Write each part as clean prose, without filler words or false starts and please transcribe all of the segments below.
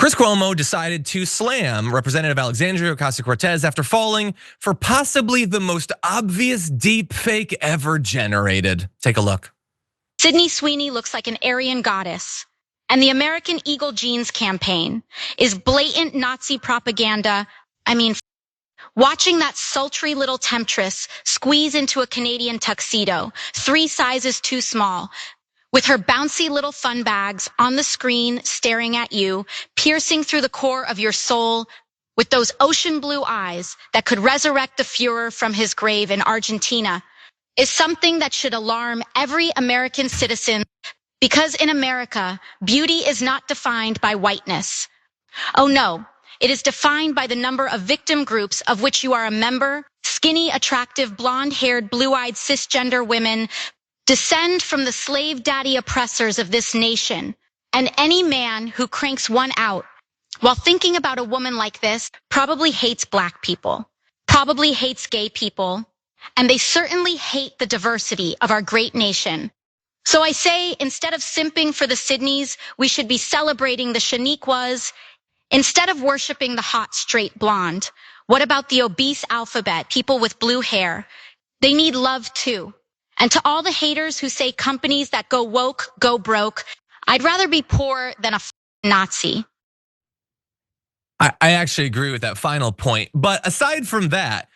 Chris Cuomo decided to slam Representative Alexandria Ocasio-Cortez after falling for possibly the most obvious deep fake ever generated. Take a look. Sydney Sweeney looks like an Aryan goddess, and the American Eagle Jeans campaign is blatant Nazi propaganda. Watching that sultry little temptress squeeze into a Canadian tuxedo, 3 sizes too small, with her bouncy little fun bags on the screen staring at you, piercing through the core of your soul with those ocean blue eyes that could resurrect the Führer from his grave in Argentina, is something that should alarm every American citizen, because in America, beauty is not defined by whiteness. Oh no, it is defined by the number of victim groups of which you are a member. Skinny, attractive, blonde-haired, blue-eyed cisgender women descend from the slave daddy oppressors of this nation. And any man who cranks one out while thinking about a woman like this probably hates black people, probably hates gay people, and they certainly hate the diversity of our great nation. So I say, instead of simping for the Sydneys, we should be celebrating the Shaniquas. Instead of worshiping the hot, straight blonde, what about the obese alphabet, people with blue hair? They need love too. And to all the haters who say companies that go woke, go broke, I'd rather be poor than a Nazi. I actually agree with that final point. But aside from that,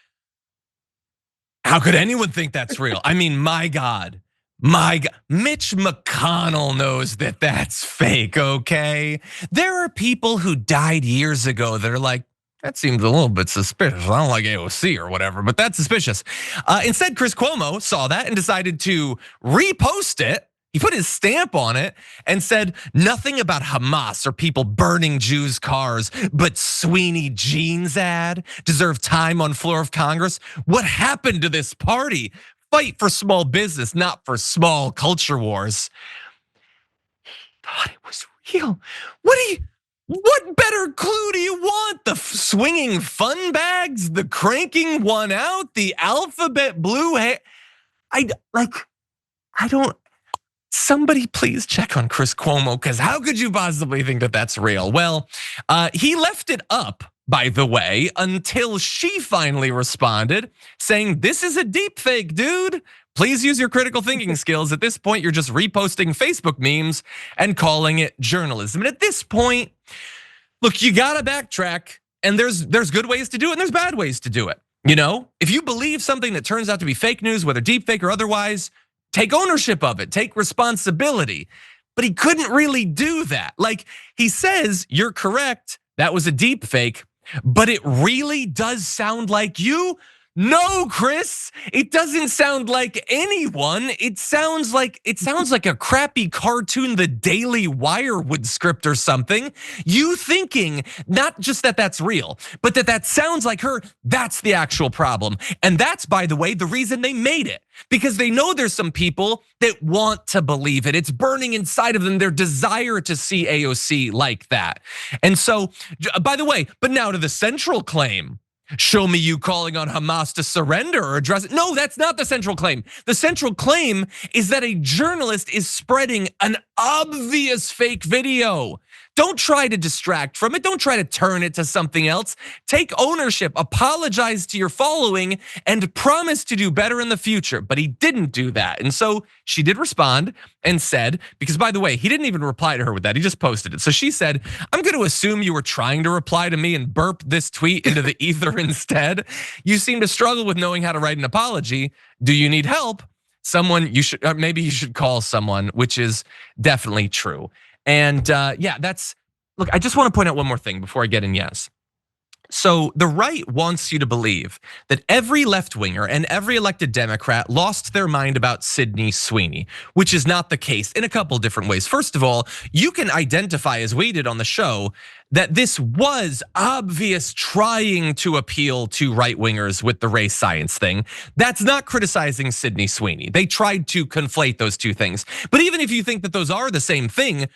how could anyone think that's real? I mean, my God, Mitch McConnell knows that that's fake, okay? There are people who died years ago that are like, that seems a little bit suspicious. I don't like AOC or whatever, but that's suspicious. Instead, Chris Cuomo saw that and decided to repost it. He put his stamp on it and said nothing about Hamas or people burning Jews' cars, but Sweeney jeans ad deserved time on floor of Congress. What happened to this party? Fight for small business, not for small culture wars. Thought it was real. What better clue do you want? The swinging fun bags, the cranking one out, the alphabet blue hair. Somebody please check on Chris Cuomo, because how could you possibly think that that's real? Well, he left it up, by the way, until she finally responded saying, this is a deep fake, dude. Please use your critical thinking skills. At this point, you're just reposting Facebook memes and calling it journalism. And at this point, look, you gotta backtrack, and there's good ways to do it and there's bad ways to do it. You know, if you believe something that turns out to be fake news, whether deep fake or otherwise, take ownership of it, take responsibility. But he couldn't really do that. Like, he says, you're correct, that was a deep fake, but it really does sound like you. No, Chris, it doesn't sound like anyone. It sounds like a crappy cartoon the Daily Wire would script or something. You thinking not just that that's real, but that sounds like her, that's the actual problem. And that's, by the way, the reason they made it. Because they know there's some people that want to believe it. It's burning inside of them, their desire to see AOC like that. And so, by the way, but now to the central claim. Show me you calling on Hamas to surrender or address it. No, that's not the central claim. The central claim is that a journalist is spreading an obvious fake video. Don't try to distract from it. Don't try to turn it to something else. Take ownership, apologize to your following, and promise to do better in the future. But he didn't do that. And so she did respond and said, because by the way, he didn't even reply to her with that. He just posted it. So she said, I'm going to assume you were trying to reply to me and burp this tweet into the ether instead. You seem to struggle with knowing how to write an apology. Do you need help? Maybe you should call someone, which is definitely true. And yeah, look, I just want to point out one more thing before I get in yes. So the right wants you to believe that every left-winger and every elected Democrat lost their mind about Sydney Sweeney, which is not the case in a couple different ways. First of all, you can identify, as we did on the show, that this was obvious trying to appeal to right-wingers with the race science thing. That's not criticizing Sydney Sweeney. They tried to conflate those two things. But even if you think that those are the same thing,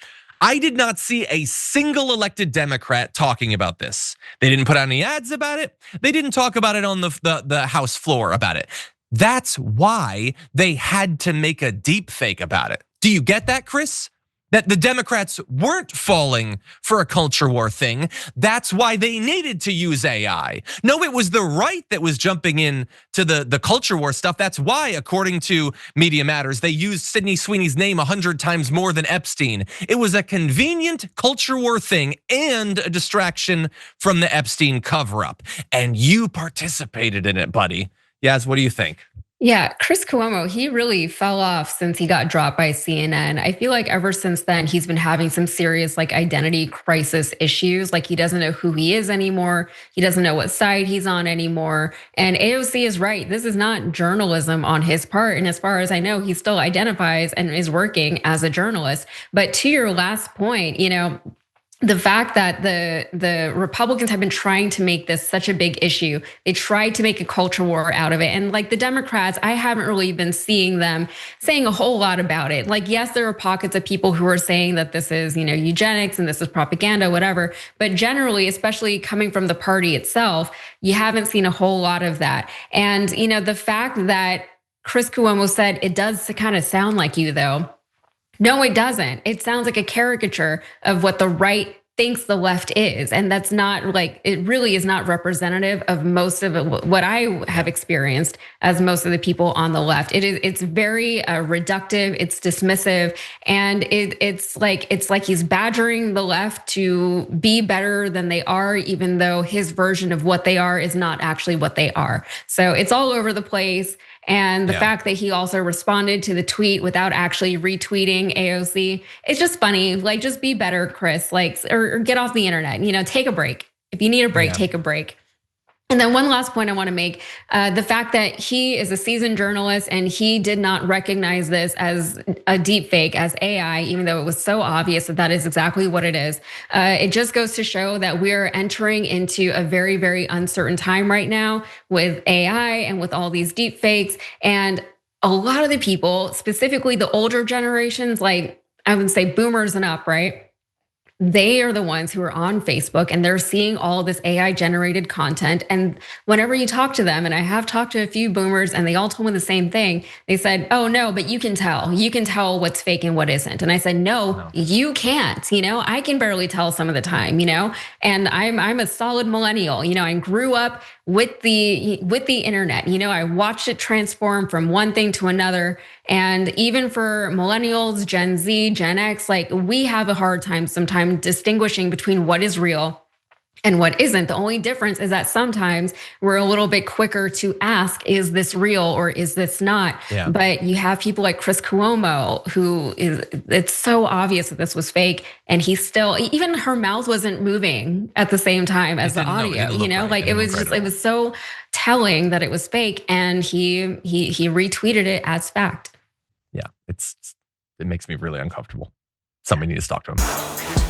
I did not see a single elected Democrat talking about this. They didn't put out any ads about it. They didn't talk about it on the House floor about it. That's why they had to make a deep fake about it. Do you get that, Chris? that the Democrats weren't falling for a culture war thing. That's why they needed to use AI. No, it was the right that was jumping in to the culture war stuff. That's why, according to Media Matters, they used Sydney Sweeney's name 100 times more than Epstein. It was a convenient culture war thing and a distraction from the Epstein cover-up. And you participated in it, buddy. Yaz, what do you think? Yeah, Chris Cuomo, he really fell off since he got dropped by CNN. I feel like ever since then, he's been having some serious like identity crisis issues. Like he doesn't know who he is anymore. He doesn't know what side he's on anymore. And AOC is right. This is not journalism on his part. And as far as I know, he still identifies and is working as a journalist. But to your last point, the fact that the Republicans have been trying to make this such a big issue, they tried to make a culture war out of it. And like the Democrats, I haven't really been seeing them saying a whole lot about it. Like, yes, there are pockets of people who are saying that this is, eugenics and this is propaganda, whatever. But generally, especially coming from the party itself, you haven't seen a whole lot of that. And, the fact that Chris Cuomo said it does kind of sound like you, though. No, it doesn't. It sounds like a caricature of what the right thinks the left is. And that's not it really is not representative of most of what I have experienced as most of the people on the left. It's very reductive, it's dismissive, and it's like he's badgering the left to be better than they are, even though his version of what they are is not actually what they are. So it's all over the place. And the fact that he also responded to the tweet without actually retweeting AOC, it's just funny. Like, just be better, Chris. Or get off the internet. Take a break. If you need a break, take a break. And then one last point I want to make, the fact that he is a seasoned journalist and he did not recognize this as a deepfake, as AI, even though it was so obvious that that is exactly what it is. It just goes to show that we're entering into a very, very uncertain time right now with AI and with all these deepfakes. And a lot of the people, specifically the older generations, like I would say boomers and up, right? They are the ones who are on Facebook and they're seeing all this AI generated content. And whenever you talk to them, and I have talked to a few boomers and they all told me the same thing. They said, oh no, but you can tell what's fake and what isn't. And I said, no, you can't, I can barely tell some of the time, and I'm a solid millennial. I grew up with the internet. I watched it transform from one thing to another. And even for millennials, Gen Z, Gen X, we have a hard time sometimes distinguishing between what is real and what isn't. The only difference is that sometimes we're a little bit quicker to ask, is this real or is this not? Yeah. But you have people like Chris Cuomo, it's so obvious that this was fake. And he's still, even her mouth wasn't moving at the same time as the audio, it was so telling that it was fake. And he retweeted it as fact. Yeah, it makes me really uncomfortable. Somebody needs to talk to him.